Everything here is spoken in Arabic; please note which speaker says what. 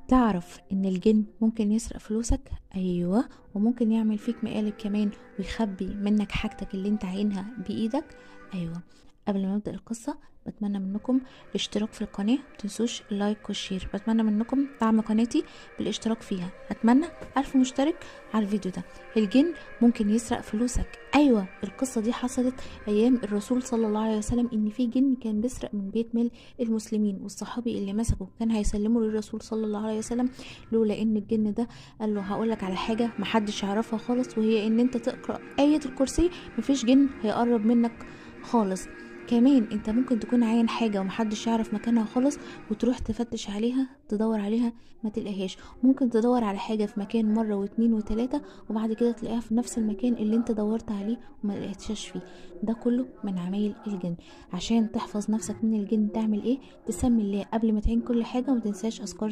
Speaker 1: تعرف ان الجن ممكن يسرق فلوسك؟ ايوه، وممكن يعمل فيك مقالب كمان ويخبي منك حاجتك اللي انت عينها بايدك. ايوه. قبل ما نبدأ القصة، بتمنى منكم الاشتراك في القناة، متنسوش اللايك والشير. بتمنى منكم دعم قناتي بالاشتراك فيها. اتمنى 1000 مشترك على الفيديو ده. الجن ممكن يسرق فلوسك. ايوه، القصة دي حصلت ايام الرسول صلى الله عليه وسلم، ان في جن كان بيسرق من بيت مال المسلمين، والصحابي اللي مسكه كان هيسلمه للرسول صلى الله عليه وسلم، لولا ان الجن ده قال له هقولك على حاجة محدش يعرفها خالص، وهي ان انت تقرأ آية الكرسي، مفيش جن هيقرب منك خالص. كمان انت ممكن تكون عاين حاجة ومحدش يعرف مكانها خالص، وتروح تفتش عليها تدور عليها ما تلقاهاش. ممكن تدور على حاجة في مكان مرة واتنين وتلاتة، وبعد كده تلاقيها في نفس المكان اللي انت دورت عليه وما لقيتهاش فيه. ده كله من عمايل الجن. عشان تحفظ نفسك من الجن تعمل ايه؟ تسمي الله قبل ما تعين كل حاجة، وما تنساش اذكار